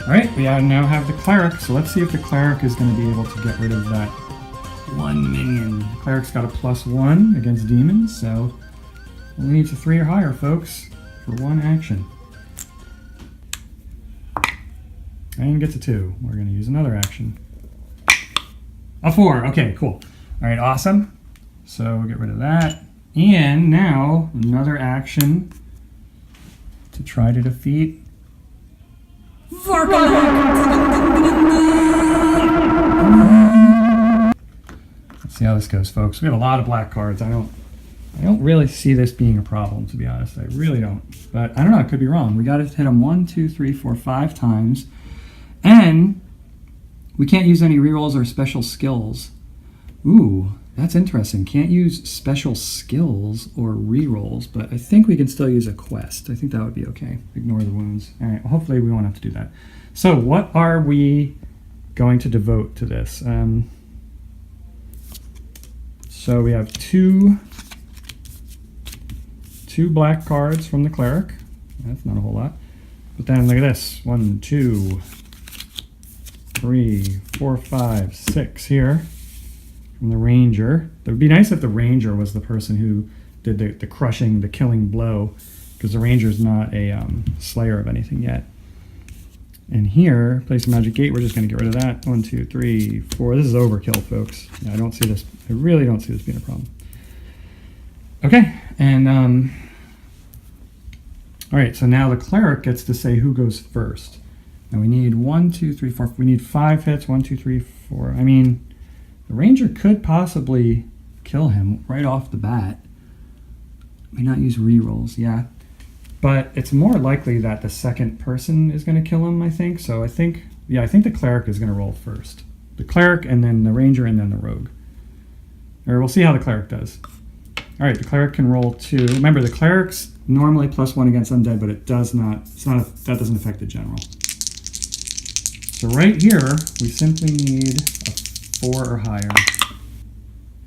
All right, we now have the cleric, so let's see if the cleric is going to be able to get rid of that one minion. The cleric's got a +1 against demons, so we need to 3 or higher, folks, for 1 action. And get to 2. We're going to use another action. A 4. Okay, cool. All right, awesome. So we'll get rid of that. And now another action to try to defeat Let's see how this goes, folks. We have a lot of black cards. I don't really see this being a problem, to be honest. I really don't. But I don't know. I could be wrong. We got to hit them 1, 2, 3, 4, 5 times. And we can't use any rerolls or special skills. Ooh, that's interesting. Can't use special skills or rerolls, but I think we can still use a quest. I think that would be okay. Ignore the wounds. All right, well, hopefully we won't have to do that. So what are we going to devote to this? So we have two black cards from the cleric. That's not a whole lot. But then look at this. 1, 2, 3, 4, 5, 6 here from the ranger. It would be nice if the ranger was the person who did the crushing, the killing blow, because the ranger's not a slayer of anything yet. And here, place a magic gate. We're just going to get rid of that. 1, 2, 3, 4. This is overkill, folks. Yeah, I don't see this. I really don't see this being a problem. Okay, and all right. So now the cleric gets to say who goes first. And we need 1, 2, 3, 4. We need 5 hits. 1, 2, 3, 4. I mean, the ranger could possibly kill him right off the bat. May not use rerolls. Yeah. But it's more likely that the second person is going to kill him, I think. So I think the cleric is going to roll first. The cleric, and then the ranger, and then the rogue. Or we'll see how the cleric does. All right, the cleric can roll 2. Remember, the cleric's normally +1 against undead, but it does not. That doesn't affect the general. So right here, we simply need a 4 or higher,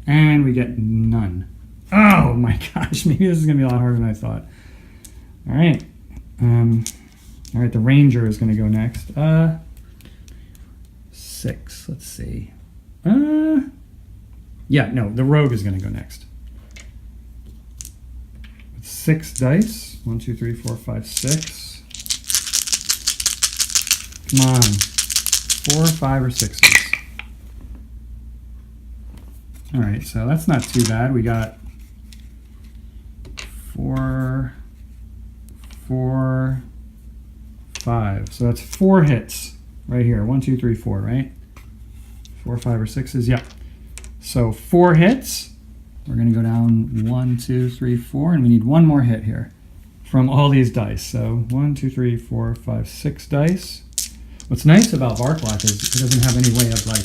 and we get none. Oh my gosh, maybe this is going to be a lot harder than I thought. All right. All right, the ranger is going to go next. 6, let's see. Yeah, no, the rogue is going to go next. With 6 dice. 1, 2, 3, 4, 5, 6. Come on. 4, 5, or 6s. All right, so that's not too bad. We got 4, 4, 5. So that's 4 hits right here. 1, 2, 3, 4, right? 4, 5, or 6s. Yeah. So 4 hits. We're going to go down 1, 2, 3, 4, and we need 1 more hit here from all these dice. So 1, 2, 3, 4, 5, 6 dice. What's nice about Varklok is it doesn't have any way of, like,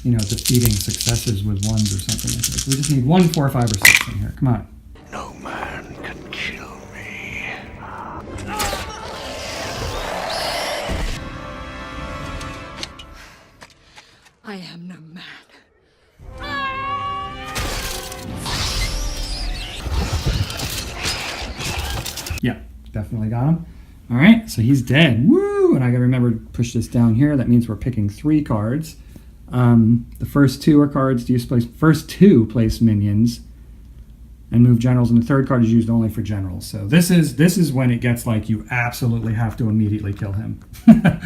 you know, defeating successes with 1s or something like this. We just need 1, 4, 5, or 6 in here. Come on. No man can kill me. I am no man. Yeah, definitely got him. All right, so he's dead. Woo! And I gotta remember to push this down here. That means we're picking 3 cards. The first 2 are cards to use first 2 place minions and move generals, and the third card is used only for generals. So this is when it gets like you absolutely have to immediately kill him, kind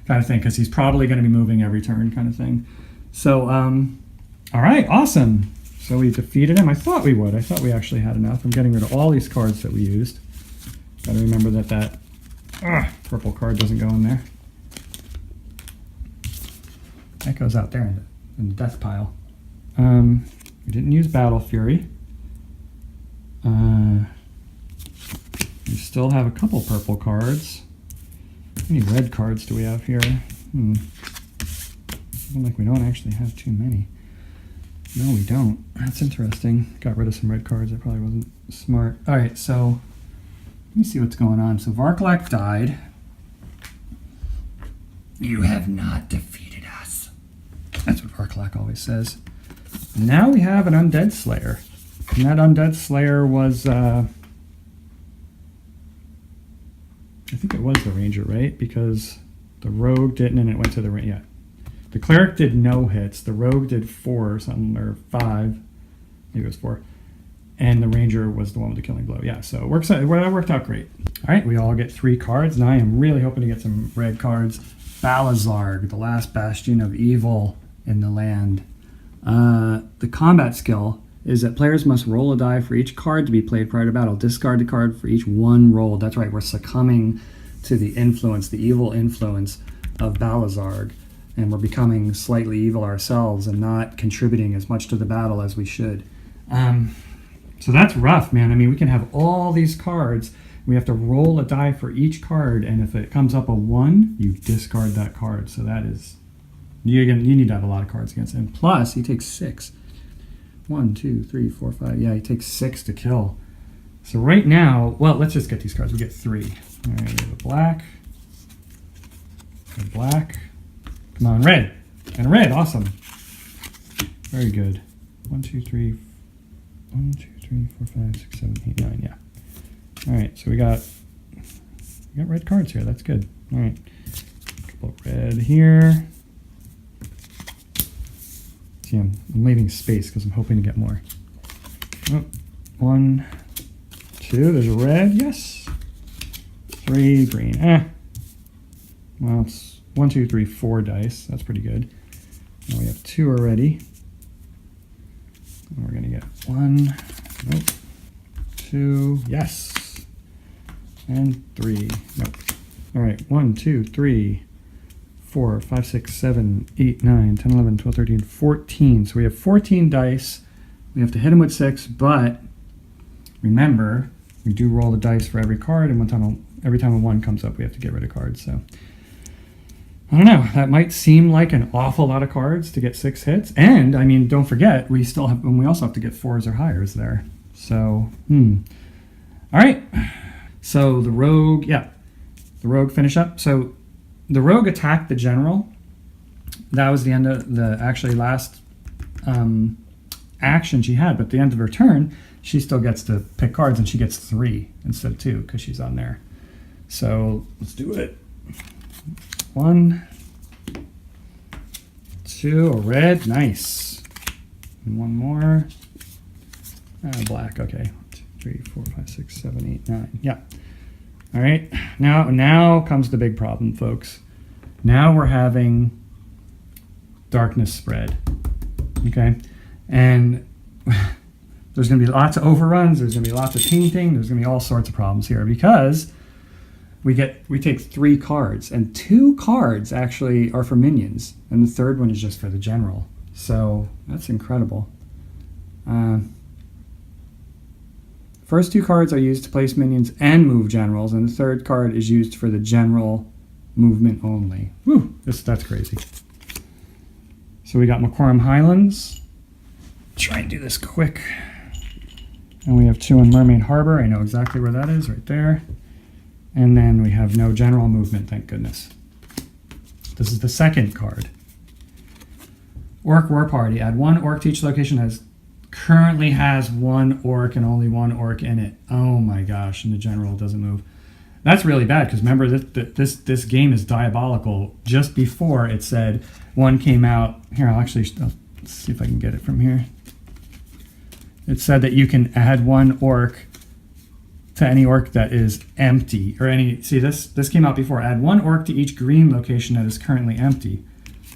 of thing, because he's probably going to be moving every turn, kind of thing. So, all right, awesome. So we defeated him. I thought we would. I thought we actually had enough. I'm getting rid of all these cards that we used. Got to remember that purple card doesn't go in there. That goes out there in the death pile. We didn't use Battle Fury. We still have a couple purple cards. How many red cards do we have here? Seems like we don't actually have too many. No, we don't. That's interesting. Got rid of some red cards. That probably wasn't smart. All right, so let me see what's going on. So Varklok died. You have not defeated us. That's what Varklok always says. Now we have an Undead Slayer. And that Undead Slayer was, I think it was the Ranger, right? Because The rogue didn't, and it went to the ring. Yeah. The cleric did no hits. The rogue did 4 or something, or 5. Maybe it was 4. And the ranger was the one with the killing blow. Yeah, so that worked out great. All right, we all get 3 cards. Now I am really hoping to get some red cards. Balazarg, the last bastion of evil in the land. The combat skill is that players must roll a die for each card to be played prior to battle. Discard the card for each one rolled. That's right, we're succumbing to the influence, the evil influence of Balazarg. And we're becoming slightly evil ourselves and not contributing as much to the battle as we should. So that's rough, man. I mean, we can have all these cards. We have to roll a die for each card, and if it comes up a 1, you discard that card. So that is... You need to have a lot of cards against him. Plus, he takes 6. 1, 2, 3, 4, 5. Yeah, he takes 6 to kill. So right now... Well, let's just get these cards. We get 3. All right, we have a black. A black. Come on, red. And a red. Awesome. Very good. 1, 2, 3... 1, 2, 3, 4, 5, 6, 7, 8, 9. Yeah. All right, so we got red cards here. That's good. All right. A couple red here. See, I'm leaving space because I'm hoping to get more. Oh, 1, 2. There's a red. Yes. 3 green. Well, it's 1, 2, 3, 4 dice. That's pretty good. Now we have 2 already. And we're going to get 1. Nope. 2. Yes. And 3. Nope. All right. 1, 2, 3, 4, 5, 6, 7, 8, 9, 10, 11, 12, 13, 14. So we have 14 dice. We have to hit them with 6, but remember, we do roll the dice for every card, and every time a 1 comes up, we have to get rid of cards. So I don't know. That might seem like an awful lot of cards to get 6 hits. And, I mean, don't forget, we also have to get 4s or highers there. So, All right. So the rogue, the rogue finish up. So the rogue attacked the general. That was the end of the actually last action she had. But at the end of her turn, she still gets to pick cards, and she gets 3 instead of 2 because she's on there. So let's do it. 1, 2, a red, nice. And 1 more. Black, okay. 1, 2, 3, 4, 5, 6, 7, 8, 9. Yeah. All right. Now comes the big problem, folks. Now we're having darkness spread. Okay. And there's going to be lots of overruns. There's going to be lots of tainting. There's going to be all sorts of problems here because we take 3 cards, and 2 cards actually are for minions, and the 3rd one is just for the general. So that's incredible. First 2 cards are used to place minions and move generals, and the 3rd card is used for the general movement only. Whew, that's crazy. So we got Macquarie Highlands. Try and do this quick. And we have 2 in Mermaid Harbor. I know exactly where that is, right there. And then we have no general movement, thank goodness. This is the 2nd card. Orc War Party. Add 1 orc to each location currently has 1 orc and only 1 orc in it. Oh my gosh, and the general doesn't move. That's really bad because remember this game is diabolical. Just before it said 1 came out. Here, I'll see if I can get it from here. It said that you can add 1 orc to any orc that is empty, or this came out before. Add 1 orc to each green location that is currently empty,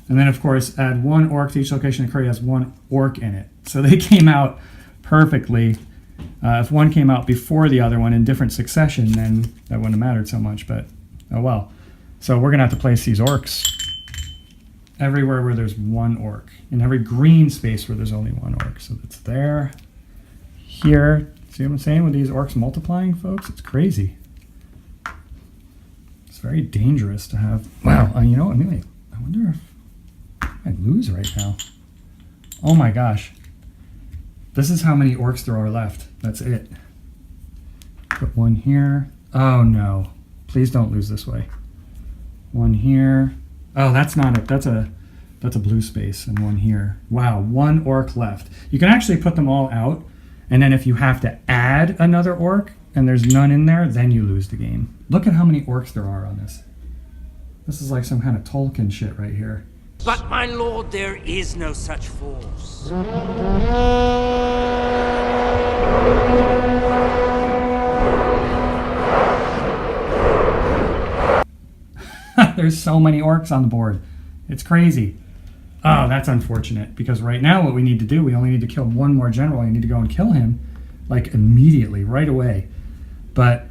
and then of course add 1 orc to each location that currently has 1 orc in it. So they came out perfectly. If one came out before the other one in different succession, then that wouldn't have mattered so much. But oh well. So we're gonna have to place these orcs everywhere where there's 1 orc, in every green space where there's only 1 orc. So that's there, here. See what I'm saying with these orcs multiplying, folks? It's crazy. It's very dangerous to have. Wow, I wonder if I lose right now. Oh my gosh. This is how many orcs there are left. That's it. Put 1 here. Oh no. Please don't lose this way. 1 here. Oh, that's not it. That's a blue space, and 1 here. Wow, 1 orc left. You can actually put them all out. And then if you have to add another orc and there's none in there, then you lose the game. Look at how many orcs there are on this. This is like some kind of Tolkien shit right here. But my lord, there is no such force. There's so many orcs on the board. It's crazy. Oh, that's unfortunate, because right now what we need to do, we only need to kill one more general. We need to go and kill him, like, immediately, right away. But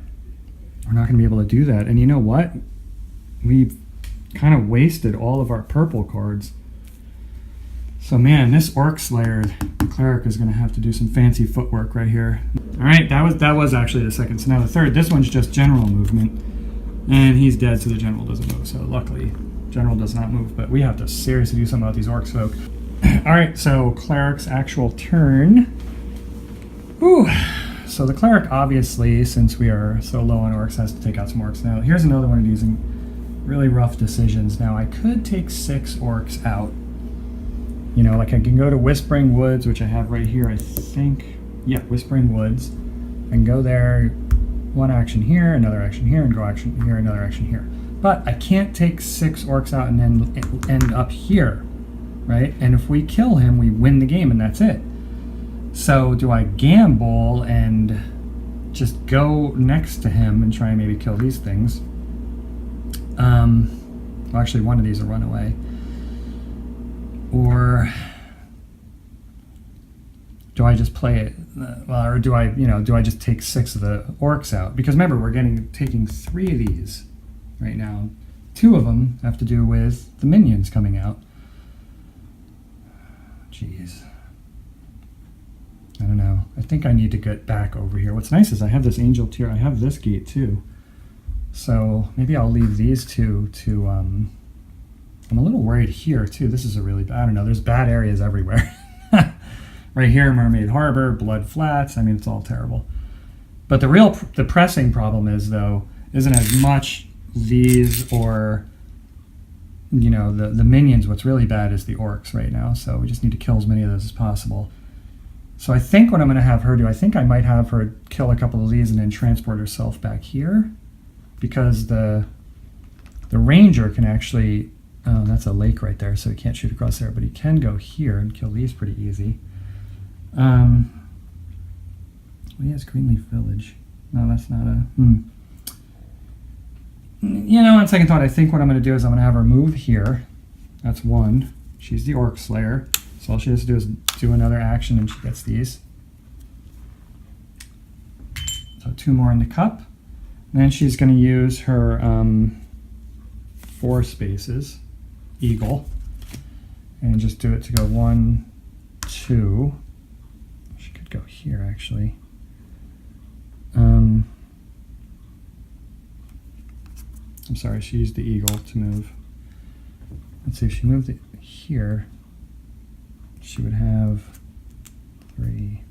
we're not going to be able to do that. And you know what? We've kind of wasted all of our purple cards. So, man, this Orc Slayer cleric is going to have to do some fancy footwork right here. All right, that was actually the second. So now the third. This one's just general movement. And he's dead, so the general doesn't move. So luckily, general does not move. But we have to seriously do something about these orcs, folk. All right, so cleric's actual turn. Whew. So the cleric, obviously, since we are so low on orcs, has to take out some orcs. Now, here's another one of these really rough decisions. Now, I could take 6 orcs out. You know, like I can go to Whispering Woods, which I have right here, I think. Yeah, Whispering Woods. And go there, one action here, another action here, and go action here, another action here. But I can't take 6 orcs out and then end up here, right? And if we kill him, we win the game, and that's it. So do I gamble and just go next to him and try and maybe kill these things? Well, actually, one of these will run away. Or do I just play it? Or do I just take 6 of the orcs out? Because remember, we're taking 3 of these right now. 2 of them have to do with the minions coming out. Jeez. I don't know. I think I need to get back over here. What's nice is I have this angel tier. I have this gate too. So maybe I'll leave these 2 to... I'm a little worried here too. This is a really bad... I don't know. There's bad areas everywhere. Right here, Mermaid Harbor, Blood Flats. I mean, it's all terrible. But the pressing problem is, though, isn't as much these or, you know, the minions. What's really bad is the orcs right now. So we just need to kill as many of those as possible. So I think what I'm going to have her do, I think I might have her kill a couple of these and then transport herself back here. Because the ranger can actually... Oh, that's a lake right there, so he can't shoot across there. But he can go here and kill these pretty easy. Well, he has Greenleaf Village. No, that's not a... You know, on second thought, I think what I'm going to do is I'm going to have her move here. That's 1. She's the Orc Slayer. So all she has to do is do another action and she gets these. So 2 more in the cup. And then she's going to use her 4 spaces, Eagle, and just do it to go 1, 2... Go here actually. I'm sorry, she used the eagle to move. Let's see, if she moved it here, she would have 3.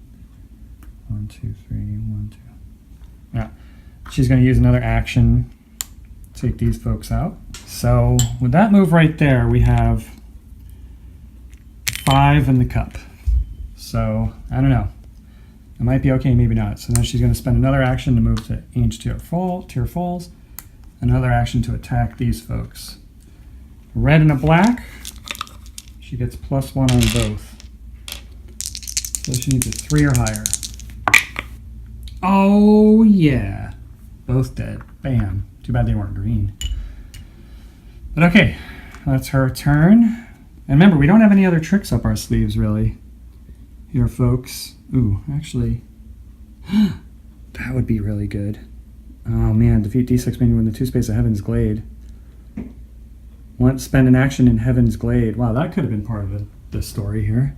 1, 2, 3, 1, 2. Yeah, she's going to use another action to take these folks out. So with that move right there, we have 5 in the cup. So I don't know. It might be okay, maybe not. So now she's going to spend another action to move to Ancient Tier Falls, another action to attack these folks. Red and a black, she gets +1 on both. So she needs a 3 or higher. Oh yeah, both dead. Bam. Too bad they weren't green. But okay, that's her turn. And remember, we don't have any other tricks up our sleeves, really. Here, folks. Ooh, actually, that would be really good. Oh man, defeat D6 minion with the 2 space of Heaven's Glade. Spend an action in Heaven's Glade. Wow, that could have been part of the story here.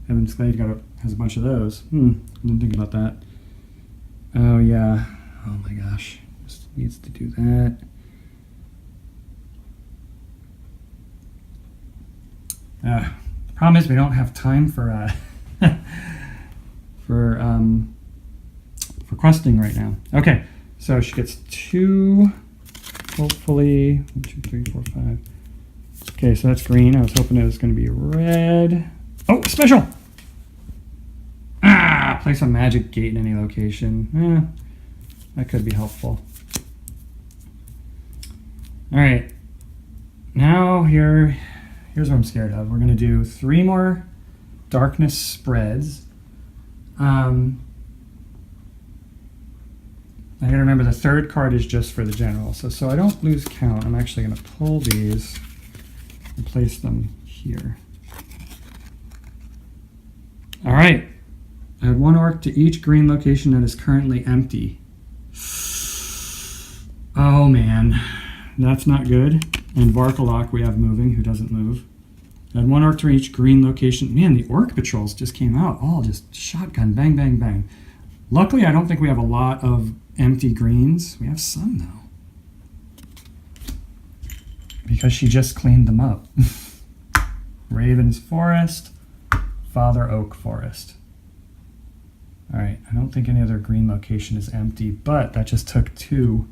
Heaven's Glade has a bunch of those. I didn't think about that. Oh yeah. Oh my gosh. Just needs to do that. Problem is we don't have time for for questing right now. Okay, so she gets 2, hopefully. 1, 2, 3, 4, 5. Okay, so that's green. I was hoping it was going to be red. Oh, special! Place a magic gate in any location. That could be helpful. All right. Now here's what I'm scared of. We're going to do 3 more darkness spreads. I gotta remember the third card is just for the general. So I don't lose count, I'm actually gonna pull these and place them here. All right, add 1 orc to each green location that is currently empty. Oh man, that's not good. And Varkalok we have moving, who doesn't move. Add 1 orc to each green location. Man, the orc patrols just came out, all just shotgun, bang, bang, bang. Luckily, I don't think we have a lot of empty greens. We have some, though. Because she just cleaned them up. Raven's Forest, Father Oak Forest. All right, I don't think any other green location is empty, but that just took 2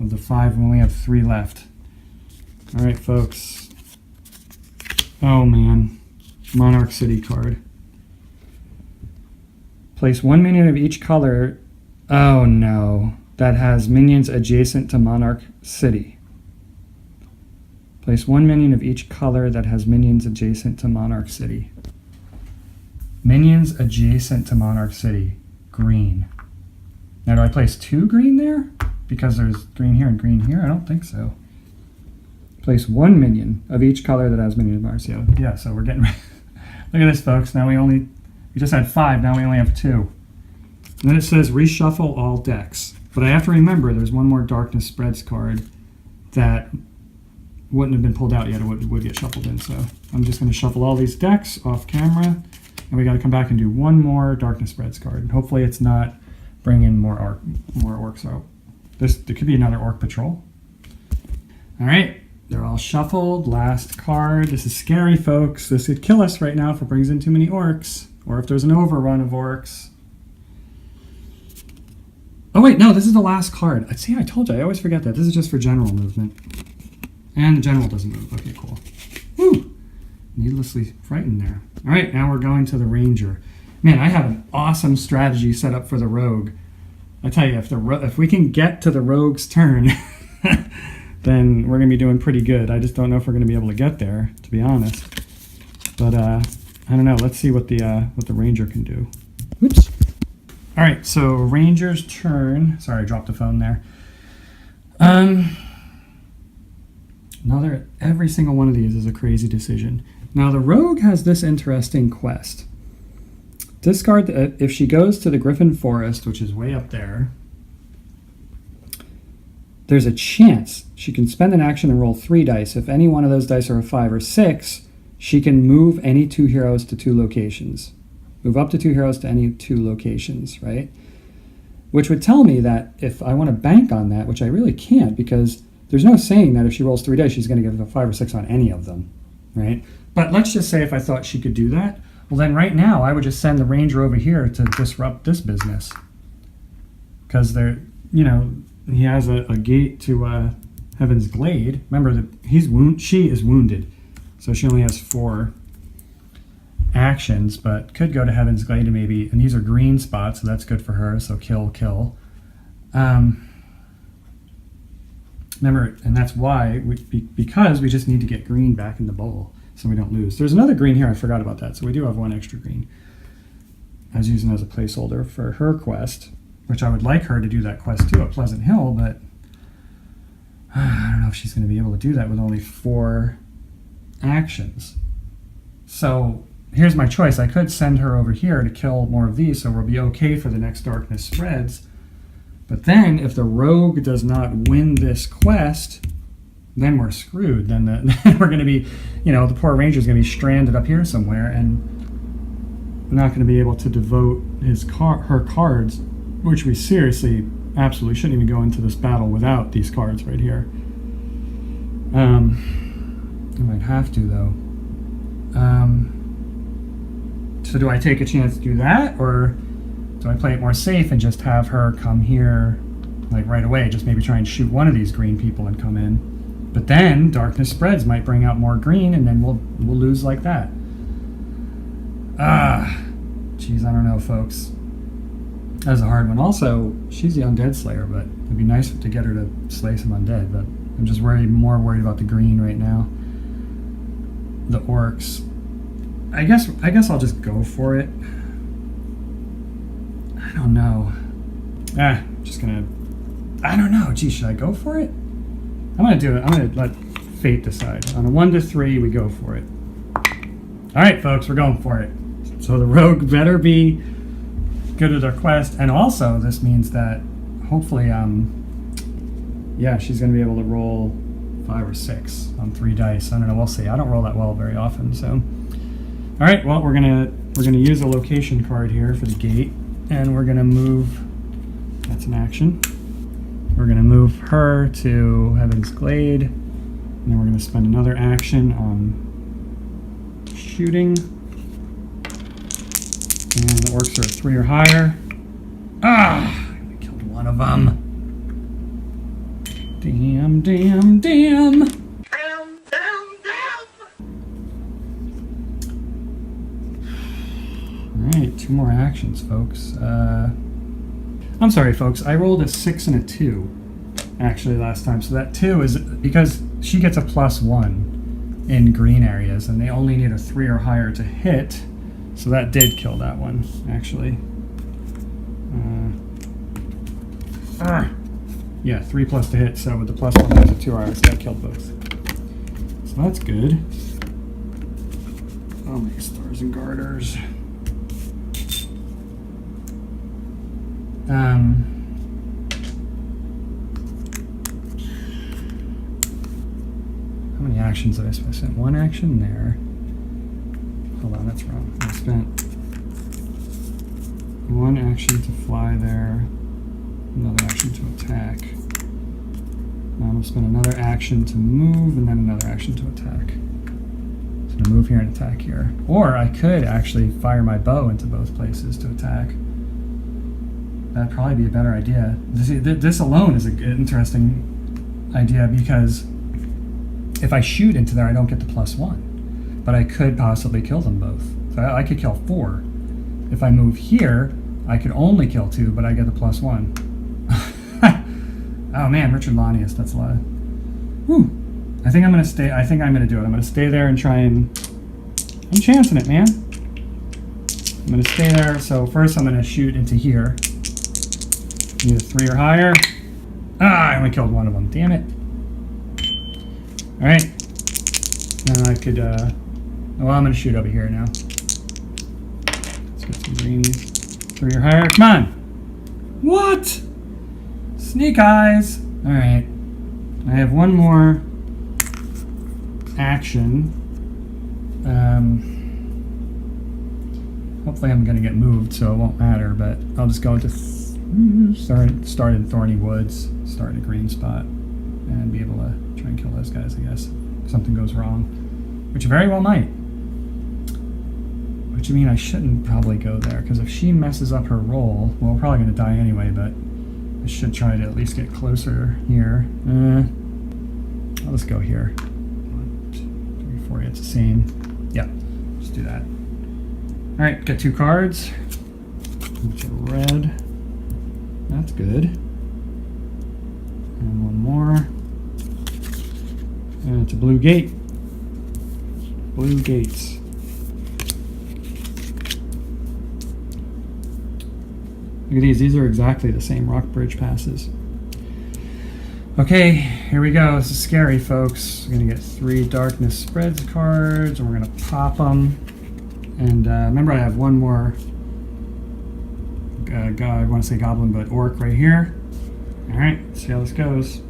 of the 5. We only have 3 left. All right, folks. Oh, man. Monarch City card. Place 1 minion of each color. Oh no, that has minions adjacent to Monarch City. Place 1 minion of each color that has minions adjacent to Monarch City. Minions adjacent to Monarch City. Green. Now do I place 2 green there? Because there's green here and green here? I don't think so. Place 1 minion of each color that has minions of Monarch City. Yeah, so we're getting... Look at this, folks. Now we just had 5, now we only have 2. And then it says reshuffle all decks. But I have to remember there's 1 more Darkness Spreads card that wouldn't have been pulled out yet. It would get shuffled in. So I'm just going to shuffle all these decks off camera. And we got to come back and do 1 more Darkness Spreads card. And hopefully it's not bringing more orcs out. There could be another orc patrol. All right. They're all shuffled. Last card. This is scary, folks. This could kill us right now if it brings in too many orcs. Or if there's an overrun of orcs. Oh wait, no, this is the last card. See, I told you, I always forget that. This is just for general movement. And the general doesn't move. Okay, cool. Woo! Needlessly frightened there. All right, now we're going to the ranger. Man, I have an awesome strategy set up for the rogue. I tell you, if we can get to the rogue's turn, then we're going to be doing pretty good. I just don't know if we're going to be able to get there, to be honest. But I don't know. Let's see what the ranger can do. Oops. All right, so ranger's turn. Sorry, I dropped the phone there. Every single one of these is a crazy decision. Now the rogue has this interesting quest. Discard if she goes to the Griffin Forest, which is way up there. There's a chance she can spend an action and roll 3 dice. If any one of those dice are a 5 or 6, she can move any 2 heroes to 2 locations. Move up to 2 heroes to any 2 locations, right? Which would tell me that if I want to bank on that, which I really can't, because there's no saying that if she rolls 3 dice, she's going to get a 5 or 6 on any of them, right? But let's just say if I thought she could do that, well then right now I would just send the ranger over here to disrupt this business. Because he has a gate to Heaven's Glade. Remember that she is wounded, so she only has 4 actions, but could go to Heaven's Glade and these are green spots, so that's good for her, so kill. Remember, and that's why, because we just need to get green back in the bowl so we don't lose. There's another green here, I forgot about that, so we do have 1 extra green. I was using it as a placeholder for her quest, which I would like her to do that quest too at Pleasant Hill, but I don't know if she's going to be able to do that with only 4 actions. So here's my choice. I could send her over here to kill more of these, so we'll be okay for the next Darkness Spreads. But then, if the rogue does not win this quest, then we're screwed. Then we're going to be, the poor ranger's going to be stranded up here somewhere, and we're not going to be able to devote her cards, which we seriously, absolutely shouldn't even go into this battle without these cards right here. I might have to, though. So do I take a chance to do that, or do I play it more safe and just have her come here like right away, just maybe try and shoot one of these green people and come in? But then Darkness Spreads might bring out more green, and then we'll lose like that. Geez, I don't know, folks. That's a hard one. Also, she's the Undead Slayer, but it'd be nice to get her to slay some undead, but I'm just more worried about the green right now. The orcs. I guess I'll just go for it. I don't know. Just gonna. I don't know. Gee, should I go for it? I'm gonna do it. I'm gonna let fate decide. On a 1 to 3, we go for it. All right, folks, we're going for it. So the rogue better be good at our quest, and also this means that hopefully, yeah, she's gonna be able to roll 5 or 6 on 3 dice. I don't know. We'll see. I don't roll that well very often, so. All right. Well, we're gonna use a location card here for the gate, and we're gonna move. That's an action. We're gonna move her to Heaven's Glade, and then we're gonna spend another action on shooting. And the orcs are 3 or higher. Ah! I killed one of them. Damn, damn, damn! Alright, 2 more actions, folks. I'm sorry, folks. I rolled a 6 and a 2, actually, last time. So that 2 is because she gets a +1 in green areas, and they only need a 3 or higher to hit. So that did kill that one, actually. Yeah, 3+ to hit, so with the +1 there's a 2 or higher, so that killed both. So that's good. I'll make stars and garters. How many actions did I spend? I spent 1 action there. Hold on, that's wrong. I spent 1 action to fly there, another action to attack. Now I'm going to spend another action to move, and then another action to attack. So I'm going to move here and attack here. Or I could actually fire my bow into both places to attack. That'd probably be a better idea. This alone is an interesting idea, because if I shoot into there, I don't get the +1. But I could possibly kill them both. So I could kill 4. If I move here, I could only kill 2, but I get the +1. Oh man, Richard Lanius, that's a lot. Whew. I think I'm gonna stay. I think I'm gonna do it. I'm gonna stay there and try and. I'm chancing it, man. I'm gonna stay there. So first, I'm gonna shoot into here. Need a 3 or higher. Ah, I only killed one of them. Damn it. All right. Now I could. Well, I'm gonna shoot over here now. Let's get some greenies. 3 or higher. Come on. What? Sneak eyes. All right. I have one more action. Hopefully I'm gonna get moved, so it won't matter. But I'll just go into start in Thorny Woods, start in a green spot, and be able to try and kill those guys. I guess if something goes wrong, which very well might. Which I mean, I shouldn't probably go there, because if she messes up her roll, well, we're probably gonna die anyway. But I should try to at least get closer here. I'll just go here. 1, 2, 3, 4. It's the same. Yeah, just do that. All right, get 2 cards. Which are red. That's good. And 1 more. And it's a blue gate. Blue gates. Look at these. These are exactly the same rock bridge passes. Okay, here we go. This is scary, folks. We're going to get 3 darkness spreads cards, and we're going to pop them. And remember, I have one more, I want to say goblin, but orc right here. All right, see how this goes.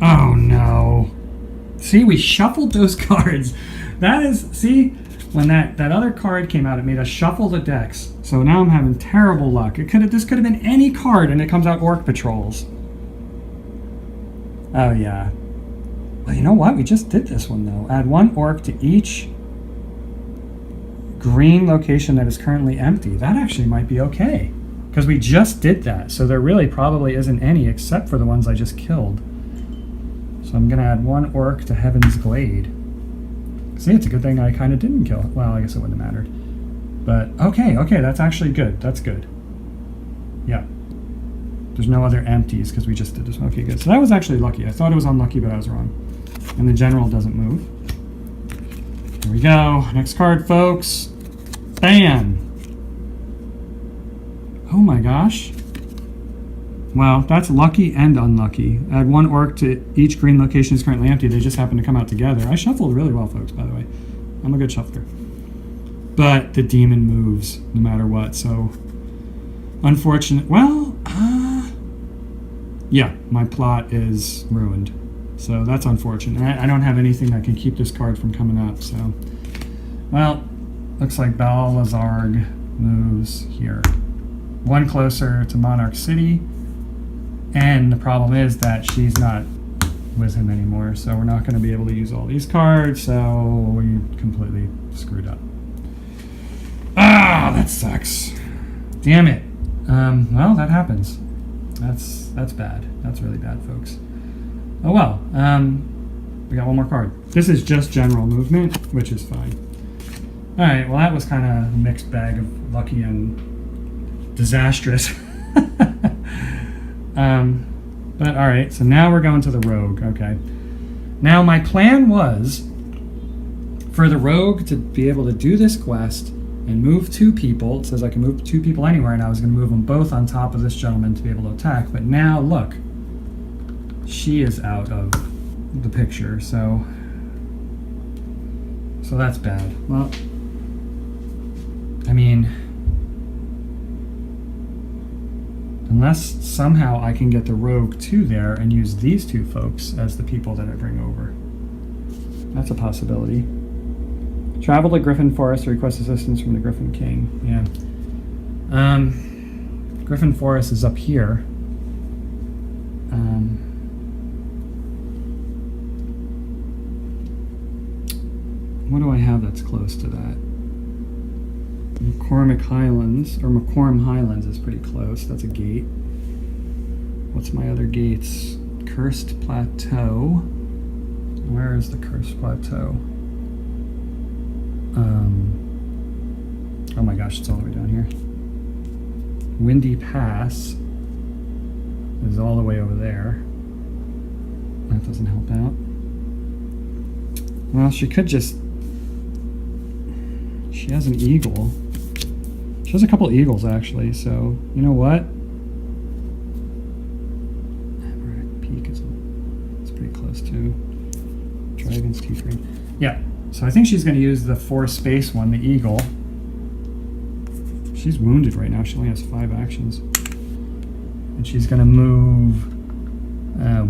Oh, no. See, we shuffled those cards. That is, see, when that other card came out, it made us shuffle the decks. So now I'm having terrible luck. This could have been any card, and it comes out Orc Patrols. Oh, yeah. Well, you know what? We just did this one, though. Add 1 orc to each green location that is currently empty. That actually might be okay, because we just did that. So there really probably isn't any except for the ones I just killed. So I'm going to add 1 orc to Heaven's Glade. See, it's a good thing I kind of didn't kill. Well, I guess it wouldn't have mattered. But, okay, that's actually good. That's good. Yeah. There's no other empties because we just did this. Okay, good. So that was actually lucky. I thought it was unlucky, but I was wrong. And the general doesn't move. Here we go. Next card, folks. Bam! Oh my gosh. Well, that's lucky and unlucky. Add 1 orc to each green location is currently empty. They just happen to come out together. I shuffled really well, folks, by the way. I'm a good shuffler. But the demon moves no matter what, so unfortunate. Well, yeah, my plot is ruined. So that's unfortunate. I don't have anything that can keep this card from coming up, so. Well, looks like Balazarg moves here. 1 closer to Monarch City. And the problem is that she's not with him anymore, so we're not going to be able to use all these cards, so we completely screwed up. Ah, that sucks. Damn it. Well, that happens. That's bad. That's really bad, folks. Oh well. We got 1 more card. This is just general movement, which is fine. All right. Well, that was kind of a mixed bag of lucky and disastrous. But all right. So now we're going to the rogue. Okay. Now my plan was for the rogue to be able to do this quest and move 2 people. It says I can move 2 people anywhere, and I was going to move them both on top of this gentleman to be able to attack. But now, look, she is out of the picture, so that's bad. Well, I mean, unless somehow I can get the rogue 2 there and use these 2 folks as the people that I bring over. That's a possibility. Travel to Griffin Forest to request assistance from the Griffin King. Yeah. Griffin Forest is up here. What do I have that's close to that? McCormick Highlands, or McCorm Highlands is pretty close. That's a gate. What's my other gates? Cursed Plateau. Where is the Cursed Plateau? Oh my gosh, it's all the way down here. Windy Pass is all the way over there. That doesn't help out. Well, she could just... She has an eagle. She has a couple eagles, actually, so... You know what? Hammerhead Peak is... It's pretty close, too. Dragon's Teeth Ring. Yeah. So I think she's going to use the 4 space one, the eagle. She's wounded right now. She only has 5 actions. And she's going to move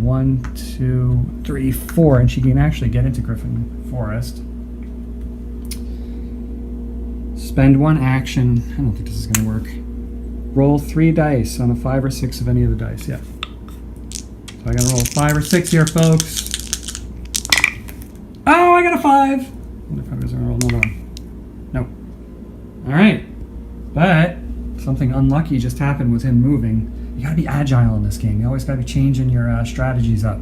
1, 2, 3, 4, and she can actually get into Griffin Forest. Spend 1 action. I don't think this is going to work. Roll 3 dice on a 5 or 6 of any of the dice. Yeah. So I got to roll 5 or 6 here, folks. Oh, I got a 5. I wonder if I was going to roll another one. Nope. All right. But something unlucky just happened with him moving. You got to be agile in this game. You always got to be changing your strategies up.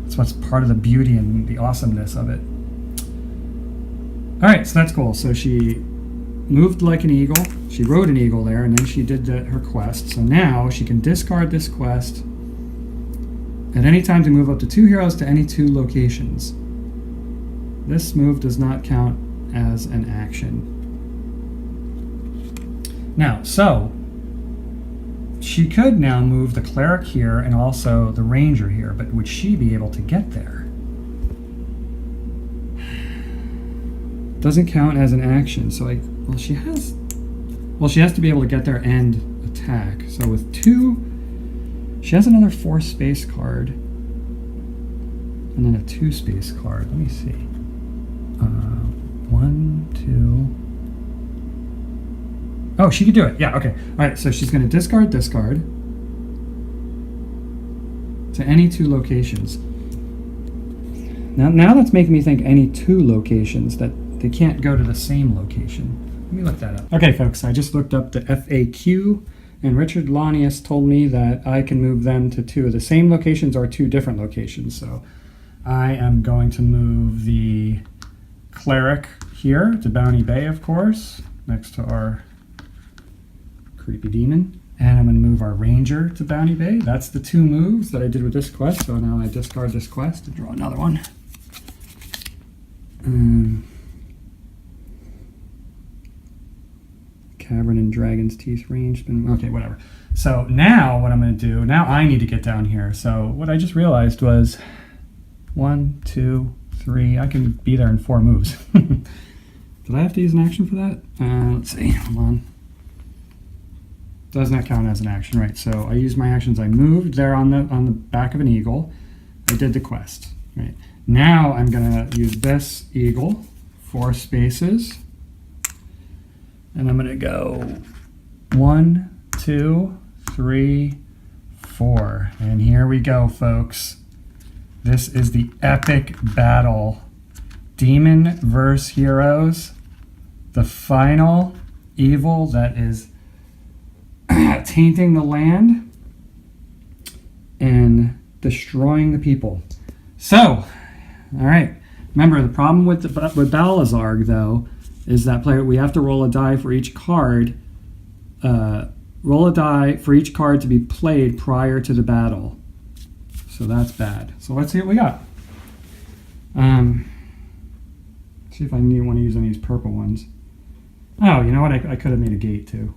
That's what's part of the beauty and the awesomeness of it. All right, so that's cool. So she moved like an eagle. She rode an eagle there, and then she did her quest. So now she can discard this quest at any time to move up to 2 heroes to any 2 locations. This move does not count as an action. Now, so she could now move the cleric here and also the ranger here, but would she be able to get there? Doesn't count as an action, so she has to be able to get there and attack. So with 2, she has another 4 space card and then a 2 space card. Let me see. 1, 2. Oh, she could do it. Yeah, okay. All right, so she's going to discard to any 2 locations. Now that's making me think any 2 locations, that they can't go to the same location. Let me look that up. Okay, folks, I just looked up the FAQ, and Richard Lanius told me that I can move them to 2 of the same locations or 2 different locations. So I am going to move the cleric here to Bounty Bay, of course, next to our creepy demon. And I'm going to move our ranger to Bounty Bay. That's the 2 moves that I did with this quest. So now I discard this quest to draw another one. Cavern and Dragon's Teeth range. Okay, whatever. So now what I'm going to do, now I need to get down here. So what I just realized was 1, 2, 3. I can be there in 4 moves. Did I have to use an action for that? Let's see. Hold on. Does not count as an action, right? So I used my actions. I moved there on the back of an eagle. I did the quest, right? Now I'm going to use this eagle, 4 spaces. And I'm going to go 1, 2, 3, 4. And here we go, folks. This is the epic battle. Demon versus heroes. The final evil that is tainting the land and destroying the people. So, all right. Remember, the problem with Balazarg, though, is that we have to roll a die for each card. Roll a die for each card to be played prior to the battle. So that's bad. So let's see what we got. See if I want to use any of these purple ones. Oh, you know what? I could have made a gate too.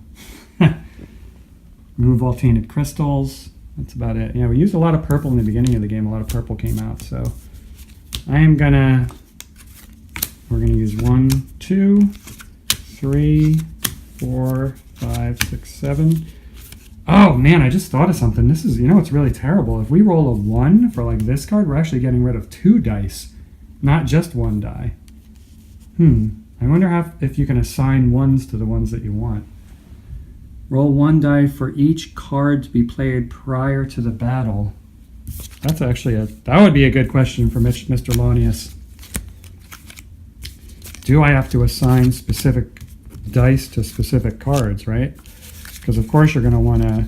Remove all tainted crystals. That's about it. Yeah, we used a lot of purple in the beginning of the game. A lot of purple came out. So we're gonna use 1, 2, 3, 4, 5, 6, 7. Oh man, I just thought of something. This is, it's really terrible. If we roll a 1 for like this card, we're actually getting rid of 2 dice, not just 1 die. I wonder if you can assign 1s to the ones that you want. Roll 1 die for each card to be played prior to the battle. That's actually that would be a good question for Mr. Lonius. Do I have to assign specific dice to specific cards, right? Because of course you're going to want to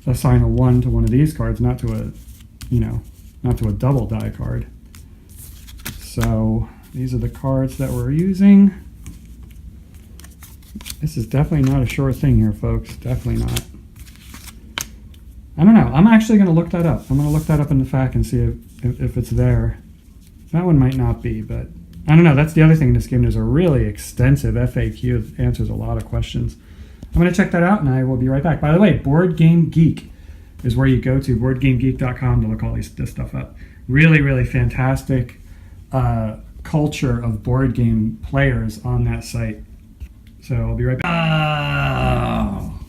assign a 1 to one of these cards, not to a double die card. So these are the cards that we're using. This is definitely not a sure thing here, folks. Definitely not. I don't know. I'm actually going to look that up. I'm going to look that up in the FAQ and see if it's there. That one might not be, but I don't know. That's the other thing in this game. There's a really extensive FAQ that answers a lot of questions. I'm going to check that out, and I will be right back. By the way, Board Game Geek is where you go to, boardgamegeek.com, to look all this stuff up. Really, really fantastic culture of board game players on that site. So I'll be right back. Oh,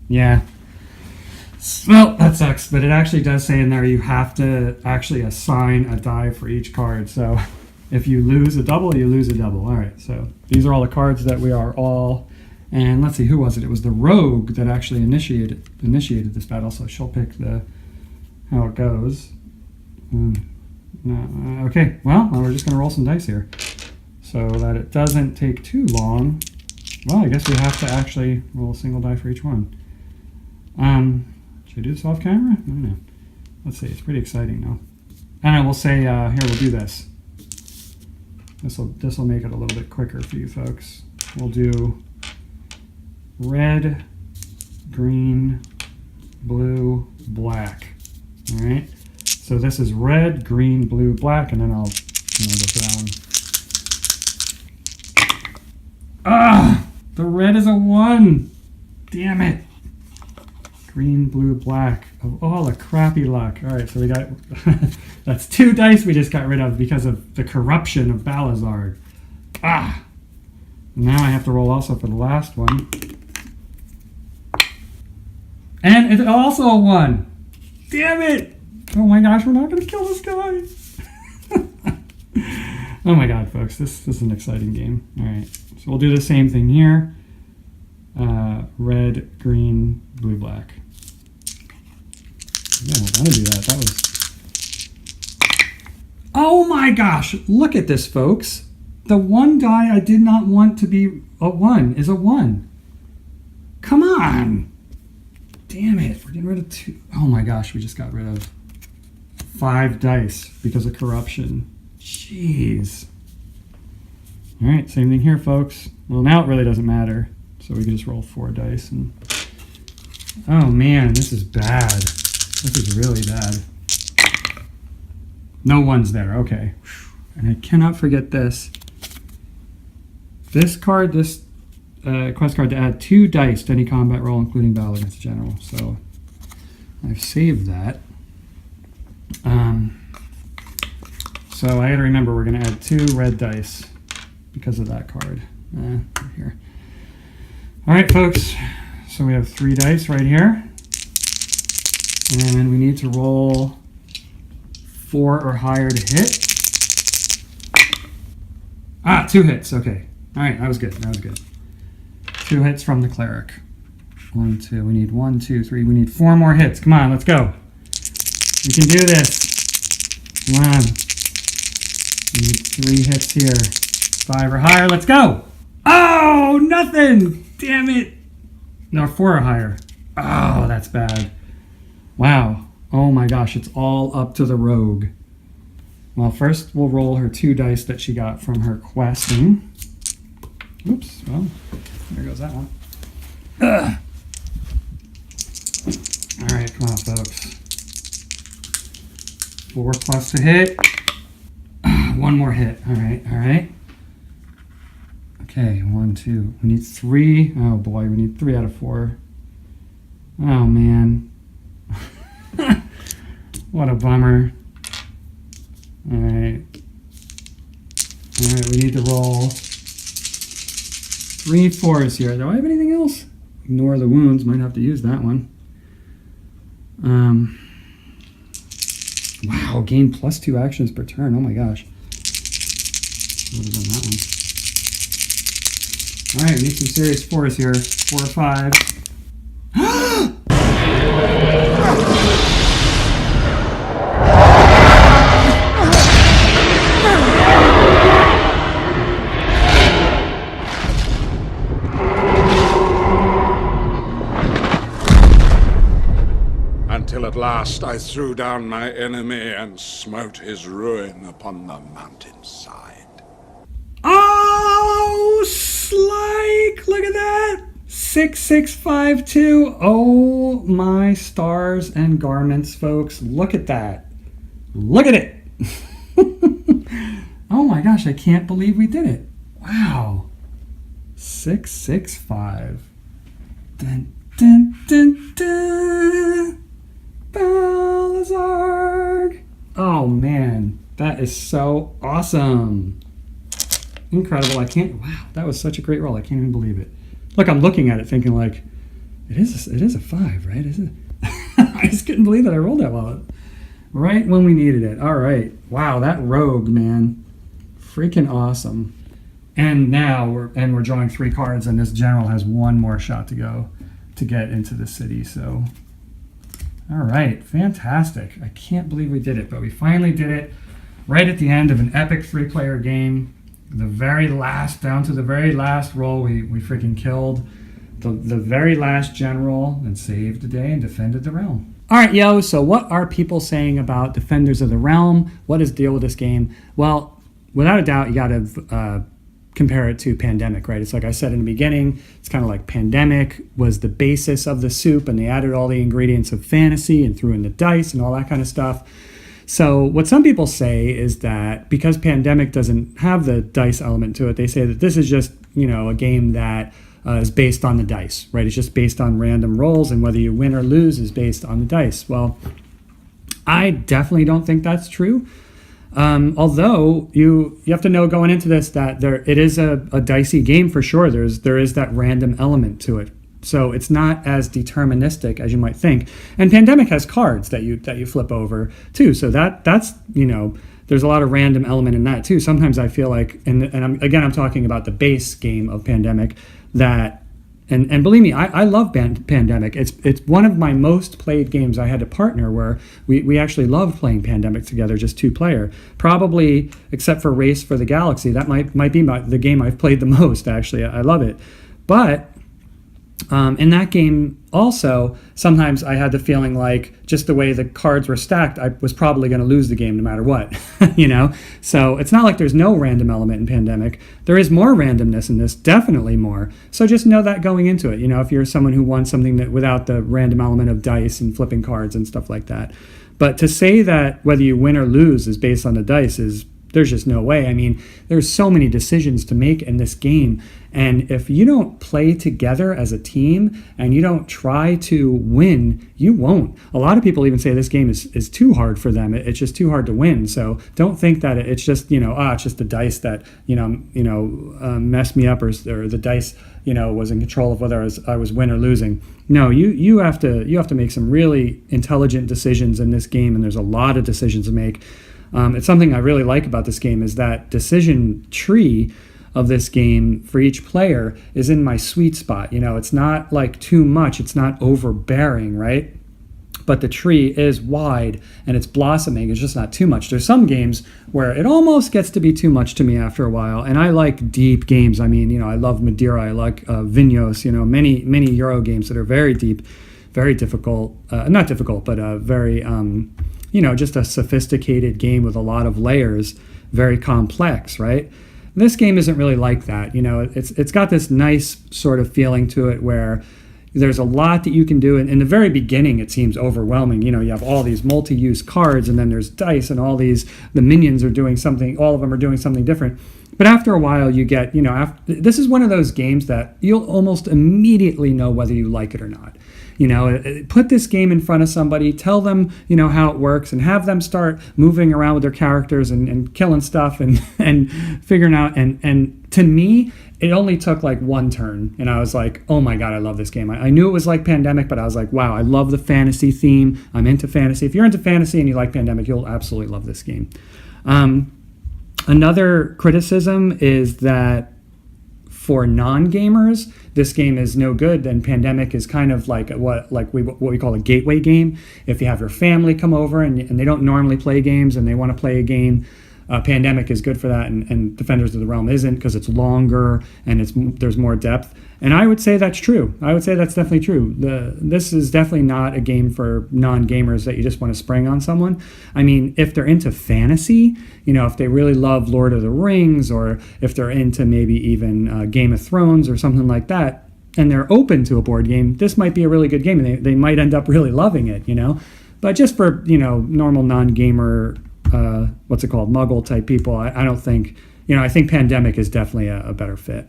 yeah. Well, that sucks, but it actually does say in there you have to actually assign a die for each card. So if you lose a double, you lose a double. All right, so these are all the cards that we are all... And let's see, who was it? It was the rogue that actually initiated this battle, so she'll pick how it goes. Okay, well, we're just going to roll some dice here so that it doesn't take too long. Well, I guess we have to actually roll a single die for each one. Should I do this off camera? I don't know. Let's see, it's pretty exciting though. And I will say, here, we'll do this. This will make it a little bit quicker for you folks. We'll do red, green, blue, black. All right. So this is red, green, blue, black, and then I'll go for that one. Ah, the red is a 1. Damn it. Green, blue, black. Of all the crappy luck. All right, so we got that's 2 dice we just got rid of because of the corruption of Balazarg. Ah. Now I have to roll also for the last one. And it's also a 1. Damn it! Oh my gosh, we're not going to kill this guy. Oh my god, folks, this is an exciting game. All right, so we'll do the same thing here. Red, green, blue, black. Yeah, we're going to do that. That was... Oh my gosh, look at this, folks. The 1 die I did not want to be a 1 is a 1. Come on. Damn it, we're getting rid of 2. Oh my gosh, we just got rid of 5 dice because of corruption. Jeez. All right, same thing here, folks. Well, now it really doesn't matter. So we can just roll 4 dice and Oh man, this is bad. This is really bad. No one's there. Okay. And I cannot forget this. This card, this quest card to add 2 dice to any combat roll, including battle against general. So I've saved that. So I gotta remember we're gonna add 2 red dice because of that card. Here. All right, folks. So we have 3 dice right here. And we need to roll 4 or higher to hit. 2 hits. Okay. All right, that was good. That was good. 2 hits from the cleric. 1, 2. We need 1, 2, 3. We need 4 more hits. Come on, let's go. We can do this. Come on. We need 3 hits here. 5 or higher. Let's go. Oh, nothing. Damn it. No, 4 or higher. Oh, that's bad. Wow. Oh my gosh, it's all up to the rogue. Well, first we'll roll her 2 dice that she got from her questing. Oops, well, there goes that one. Ugh. All right, come on, folks. 4 plus to hit. 1 more hit. All right, all right. Okay, 1, 2. We need 3. Oh boy, we need 3 out of 4. Oh man. What a bummer. All right. All right, we need to roll 3 4s here. Do I have anything else? Ignore the wounds. Might have to use that one. Wow, gain +2 actions per turn. Oh my gosh. Would have done that one. All right, we need some serious 4s here. 4 or 5. Until at last I threw down my enemy and smote his ruin upon the mountainside. Oh, Slike! Look at that! 6652. Oh my stars and garments, folks. Look at that. Look at it. Oh my gosh, I can't believe we did it. Wow. 665. Dun, dun, dun, dun. Balazard. Oh man, that is so awesome. Incredible. I can't, wow, that was such a great roll. I can't even believe it. Look, I'm looking at it thinking like, it is a 5, right? Is it? I just couldn't believe that I rolled that well. Right when we needed it. All right. Wow, that rogue, man. Freaking awesome. And now we're drawing 3 cards, and this general has 1 more shot to go to get into the city. So, all right, fantastic. I can't believe we did it, but we finally did it right at the end of an epic 3-player game. The very last, down to the very last roll, we freaking killed the very last general and saved the day and defended the realm. All right, yo, so what are people saying about Defenders of the Realm? What is the deal with this game? Well, without a doubt, you got to compare it to Pandemic, right? It's like I said in the beginning, it's kind of like Pandemic was the basis of the soup, and they added all the ingredients of fantasy and threw in the dice and all that kind of stuff. So what some people say is that because Pandemic doesn't have the dice element to it, they say that this is just, a game that is based on the dice, right? It's just based on random rolls, and whether you win or lose is based on the dice. Well, I definitely don't think that's true. Although you have to know going into this that it is a dicey game for sure. There is that random element to it. So it's not as deterministic as you might think. And Pandemic has cards that you flip over too. So that's there's a lot of random element in that too. Sometimes I feel like, and I'm talking about the base game of Pandemic, that and believe me, I love Pandemic. It's one of my most played games. I had a partner where we actually loved playing Pandemic together, just 2-player. Probably, except for Race for the Galaxy, that might be the game I've played the most. Actually, I love it. But In that game, also, sometimes I had the feeling like just the way the cards were stacked, I was probably going to lose the game no matter what, you know? So it's not like there's no random element in Pandemic. There is more randomness in this, definitely more. So just know that going into it, you know, if you're someone who wants something that without the random element of dice and flipping cards and stuff like that. But to say that whether you win or lose is based on the dice is, there's just no way. I mean, there's so many decisions to make in this game. And if you don't play together as a team and you don't try to win, you won't. A lot of people even say this game is too hard for them. It's just too hard to win. So don't think that it's just, you know, it's just the dice that, messed me up or the dice, was in control of whether I was win or losing. No, you have to make some really intelligent decisions in this game. And there's a lot of decisions to make. It's something I really like about this game is that decision tree of this game for each player is in my sweet spot. You know, it's not like too much. It's not overbearing, right? But the tree is wide and it's blossoming. It's just not too much. There's some games where it almost gets to be too much to me after a while. And I like deep games. I mean, I love Madeira. I like Vinhos, many Euro games that are very deep, very difficult. Not difficult, but very... just a sophisticated game with a lot of layers, very complex, right? This game isn't really like that. It's got this nice sort of feeling to it where there's a lot that you can do. And in the very beginning, it seems overwhelming. You have all these multi-use cards and then there's dice and the minions are doing something, all of them are doing something different. But after a while, you get, this is one of those games that you'll almost immediately know whether you like it or not. Put this game in front of somebody, tell them, how it works, and have them start moving around with their characters and killing stuff and figuring out. And to me, it only took like one turn. And I was like, oh my God, I love this game. I knew it was like Pandemic, but I was like, wow, I love the fantasy theme. I'm into fantasy. If you're into fantasy and you like Pandemic, you'll absolutely love this game. Another criticism is that for non-gamers, this game is no good, and Pandemic is kind of like what we call a gateway game. If you have your family come over and they don't normally play games and they want to play a game, Pandemic is good for that, and Defenders of the Realm isn't because it's longer and there's more depth. And I would say that's true. I would say that's definitely true. This is definitely not a game for non-gamers that you just want to spring on someone. I mean, if they're into fantasy, if they really love Lord of the Rings, or if they're into maybe even Game of Thrones or something like that, and they're open to a board game, this might be a really good game, and they might end up really loving it, But just for, normal non-gamer, Muggle type people, I don't think, I think Pandemic is definitely a better fit.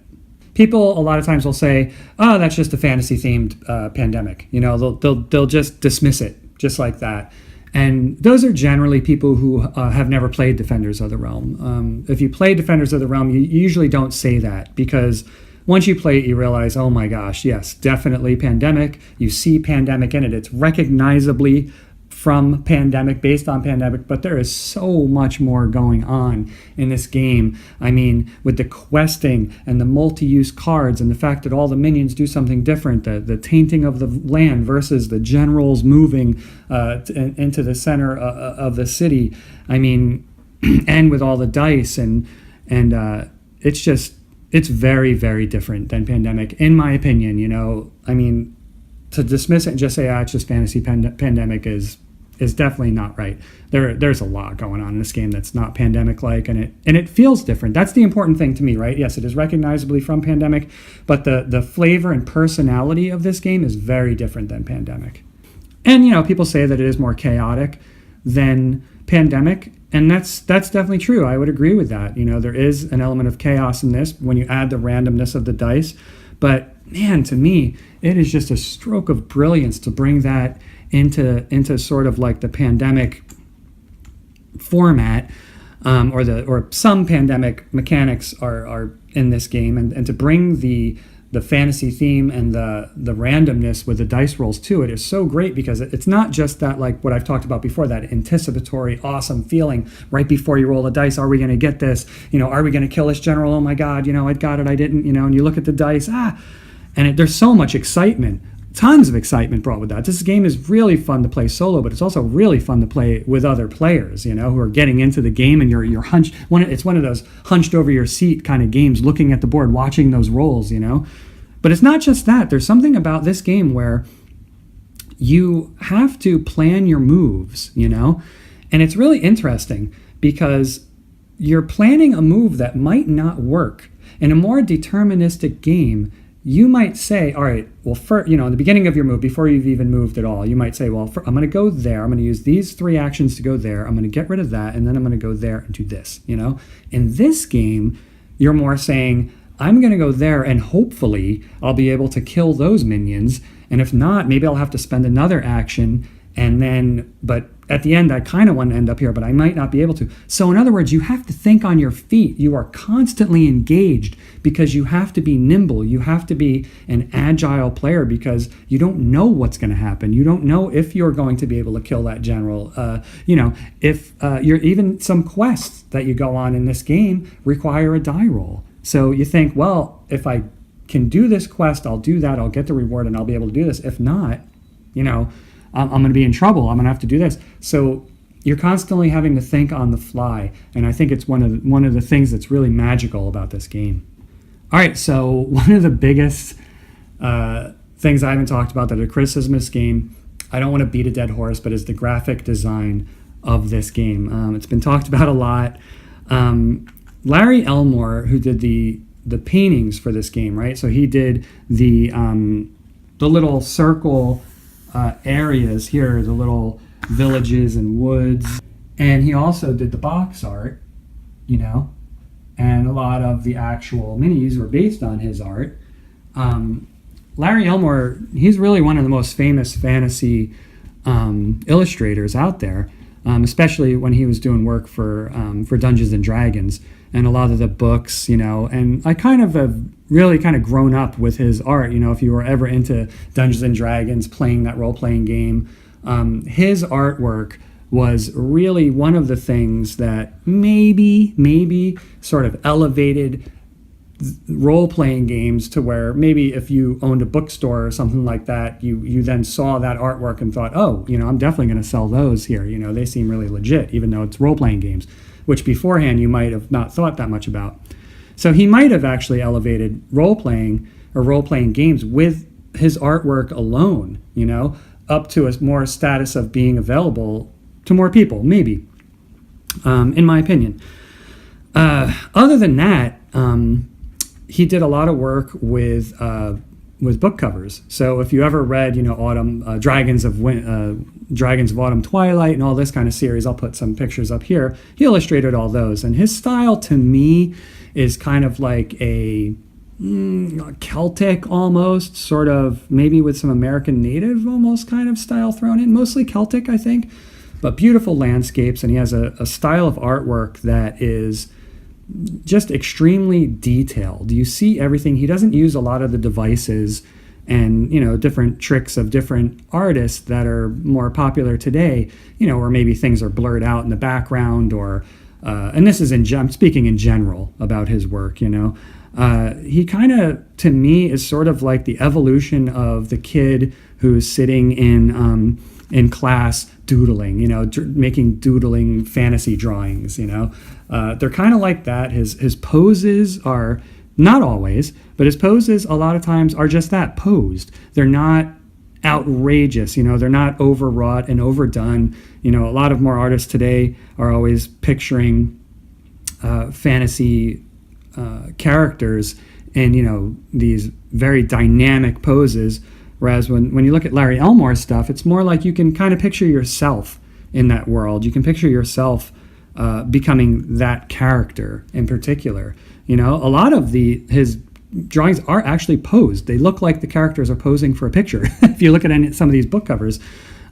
People a lot of times will say, oh, that's just a fantasy themed Pandemic. They'll just dismiss it just like that. And those are generally people who have never played Defenders of the Realm. If you play Defenders of the Realm, you usually don't say that, because once you play it, you realize, oh my gosh, yes, definitely Pandemic. You see Pandemic in it. It's recognizably from Pandemic, based on Pandemic, but there is so much more going on in this game. I mean, with the questing and the multi-use cards and the fact that all the minions do something different, the tainting of the land versus the generals moving into the center of the city. I mean, and with all the dice and it's very, very different than Pandemic, in my opinion. I mean, to dismiss it and just say, it's just fantasy Pandemic is definitely not right. There's a lot going on in this game that's not Pandemic-like, and it feels different. That's the important thing to me, right? Yes, it is recognizably from Pandemic, but the flavor and personality of this game is very different than Pandemic. And, people say that it is more chaotic than Pandemic, and that's definitely true. I would agree with that. There is an element of chaos in this when you add the randomness of the dice, but man, to me, it is just a stroke of brilliance to bring that into sort of like the Pandemic format, or some Pandemic mechanics are in this game, and to bring the fantasy theme and the randomness with the dice rolls to it is so great, because it's not just that, like what I've talked about before, that anticipatory awesome feeling right before you roll the dice. Are we going to get this? Are we going to kill this general? Oh my God, I got it, I didn't, and you look at the dice, and there's so much excitement. Tons of excitement brought with that. This game is really fun to play solo, but it's also really fun to play with other players, who are getting into the game, and you're hunched. It's one of those hunched over your seat kind of games, looking at the board, watching those rolls, But it's not just that. There's something about this game where you have to plan your moves, you know? And it's really interesting because you're planning a move that might not work. In a more deterministic game, you might say, all right, well, in the beginning of your move, before you've even moved at all, you might say, well, I'm going to go there. I'm going to use these 3 actions to go there. I'm going to get rid of that, and then I'm going to go there and do this, you know? In this game, you're more saying, I'm going to go there, and hopefully I'll be able to kill those minions. And if not, maybe I'll have to spend another action, but at the end, I kind of want to end up here, but I might not be able to. So in other words, you have to think on your feet. You are constantly engaged because you have to be nimble. You have to be an agile player because you don't know what's going to happen. You don't know if you're going to be able to kill that general. If you're even some quests that you go on in this game require a die roll. So you think, well, if I can do this quest, I'll do that. I'll get the reward and I'll be able to do this. If not, I'm going to be in trouble. I'm going to have to do this. So you're constantly having to think on the fly. And I think it's one of the things that's really magical about this game. All right, so one of the biggest things I haven't talked about that are criticism of this game, I don't want to beat a dead horse, but is the graphic design of this game. It's been talked about a lot. Larry Elmore, who did the paintings for this game, right? So he did the little circle areas here, the little villages and woods, and he also did the box art, and a lot of the actual minis were based on his art. Larry Elmore, he's really one of the most famous fantasy illustrators out there, especially when he was doing work for Dungeons and Dragons and a lot of the books, and I kind of have really kind of grown up with his art. If you were ever into Dungeons and Dragons, playing that role-playing game, his artwork was really one of the things that maybe sort of elevated role-playing games to where maybe if you owned a bookstore or something like that, you then saw that artwork and thought, oh, I'm definitely going to sell those here. They seem really legit, even though it's role-playing games, which beforehand you might have not thought that much about. So he might have actually elevated role-playing or role-playing games with his artwork alone, up to a more status of being available to more people, maybe, in my opinion. Other than that, he did a lot of work with book covers. So if you ever read, Autumn, Dragons of Autumn Twilight and all this kind of series, I'll put some pictures up here. He illustrated all those, and his style to me is kind of like a Celtic almost, sort of maybe with some American Native almost kind of style thrown in, mostly Celtic, I think, but beautiful landscapes, and he has a style of artwork that is just extremely detailed. You see everything. He doesn't use a lot of the devices and different tricks of different artists that are more popular today, where maybe things are blurred out in the background, or and this is I'm speaking in general about his work. He kind of, to me, is sort of like the evolution of the kid who's sitting in class doodling, making doodling fantasy drawings. They're kind of like that. His poses are not always, but his poses a lot of times are just that, posed. They're not outrageous, they're not overwrought and overdone. A lot of more artists today are always picturing fantasy characters in these very dynamic poses, whereas when you look at Larry Elmore's stuff, it's more like you can kind of picture yourself in that world. You can picture yourself becoming that character in particular. A lot of his drawings are actually posed. They look like the characters are posing for a picture if you look at some of these book covers.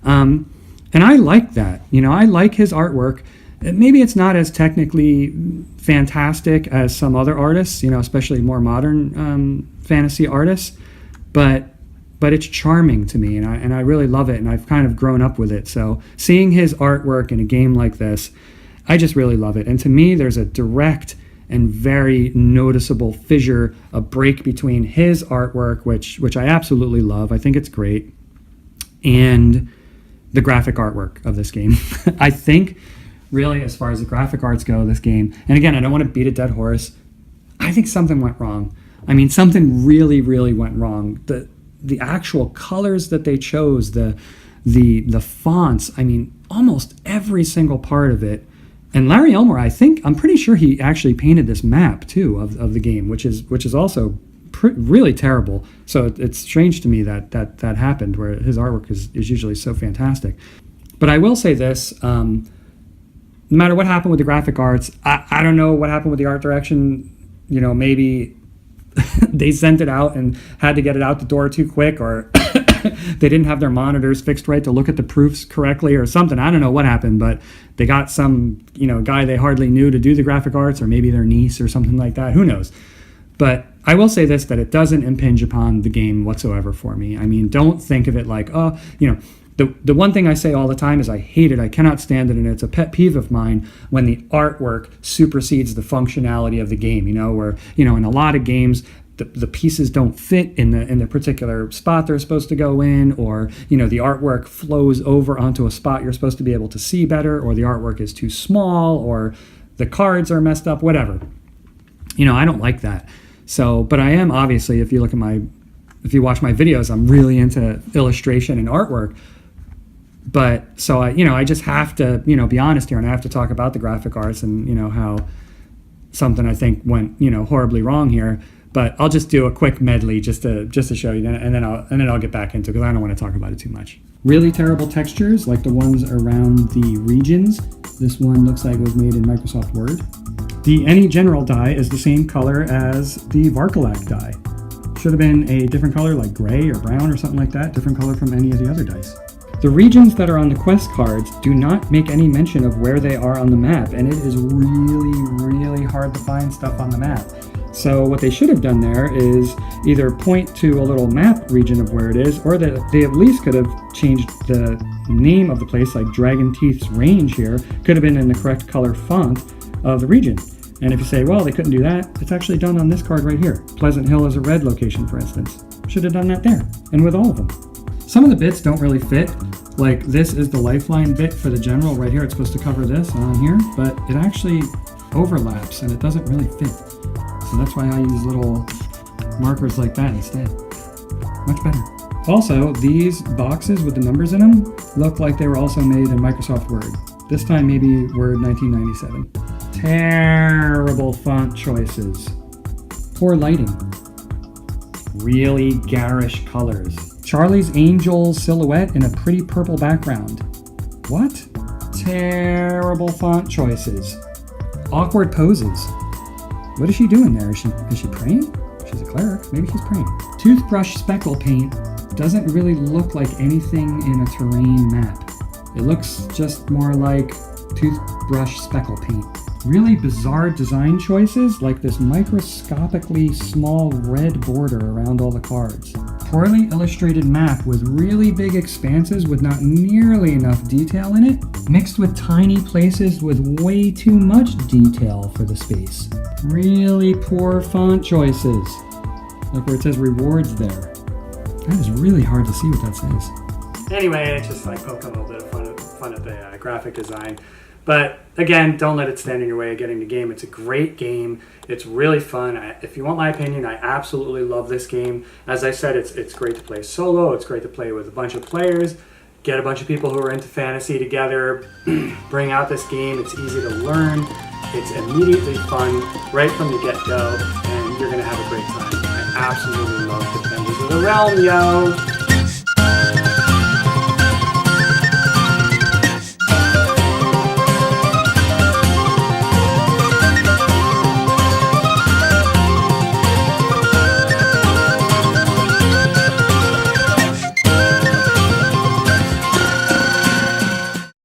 And I like that. I like his artwork. Maybe it's not as technically fantastic as some other artists, especially more modern fantasy artists, but it's charming to me, and I really love it, and I've kind of grown up with it. So seeing his artwork in a game like this, I just really love it. And to me, there's a direct and very noticeable fissure, a break between his artwork, which I absolutely love. I think it's great, and the graphic artwork of this game. I think, really, as far as the graphic arts go, this game, and again, I don't want to beat a dead horse, I think something went wrong. I mean, something really, really went wrong. The actual colors that they chose, the fonts, I mean, almost every single part of it. And Larry Elmore, I'm pretty sure he actually painted this map too of the game, which is also really terrible. So it's strange to me that happened, where his artwork is usually so fantastic. But I will say this, no matter what happened with the graphic arts, I don't know what happened with the art direction. You know, maybe they sent it out and had to get it out the door too quick, or they didn't have their monitors fixed right to look at the proofs correctly or something. I don't know what happened, but they got some, guy they hardly knew to do the graphic arts, or maybe their niece or something like that. Who knows? But I will say this, that it doesn't impinge upon the game whatsoever for me. I mean, don't think of it like, the one thing I say all the time is I hate it. I cannot stand it, and it's a pet peeve of mine when the artwork supersedes the functionality of the game, where, in a lot of games, the pieces don't fit in the particular spot they're supposed to go in, or, the artwork flows over onto a spot you're supposed to be able to see better, or the artwork is too small, or the cards are messed up, whatever. I don't like that. So, but I am, obviously, if you watch my videos, I'm really into illustration and artwork. But so I just have to, be honest here, and I have to talk about the graphic arts and, how something I think went, horribly wrong here. But I'll just do a quick medley just to show you, and then I'll get back into it, because I don't want to talk about it too much. Really terrible textures, like the ones around the regions. This one looks like it was made in Microsoft Word. The Any General die is the same color as the Varkalak die. Should have been a different color, like gray or brown or something like that, different color from any of the other dice. The regions that are on the quest cards do not make any mention of where they are on the map, and it is really, really hard to find stuff on the map. So what they should have done there is either point to a little map region of where it is, or that they at least could have changed the name of the place, like Dragon Teeth's Range here, could have been in the correct color font of the region. And if you say, well, they couldn't do that, it's actually done on this card right here. Pleasant Hill is a red location, for instance. Should have done that there, and with all of them. Some of the bits don't really fit. Like this is the lifeline bit for the general right here. It's supposed to cover this on here, but it actually overlaps and it doesn't really fit. So that's why I use little markers like that instead. Much better. Also, these boxes with the numbers in them look like they were also made in Microsoft Word. This time maybe Word 1997. Terrible font choices. Poor lighting. Really garish colors. Charlie's Angel silhouette in a pretty purple background. What? Terrible font choices. Awkward poses. What is she doing there? Is she praying? She's a cleric. Maybe she's praying. Toothbrush speckle paint doesn't really look like anything in a terrain map. It looks just more like toothbrush speckle paint. Really bizarre design choices, like this microscopically small red border around all the cards. Poorly illustrated map with really big expanses with not nearly enough detail in it, mixed with tiny places with way too much detail for the space. Really poor font choices, like where it says rewards there. That is really hard to see what that says. Anyway, it's just like poking a little bit of fun at the graphic design. But again, don't let it stand in your way of getting the game. It's a great game. It's really fun. If you want my opinion, I absolutely love this game. As I said, it's great to play solo. It's great to play with a bunch of players. Get a bunch of people who are into fantasy together. Bring out this game. It's easy to learn. It's immediately fun right from the get-go. And you're going to have a great time. I absolutely love Defenders of the Realm, yo!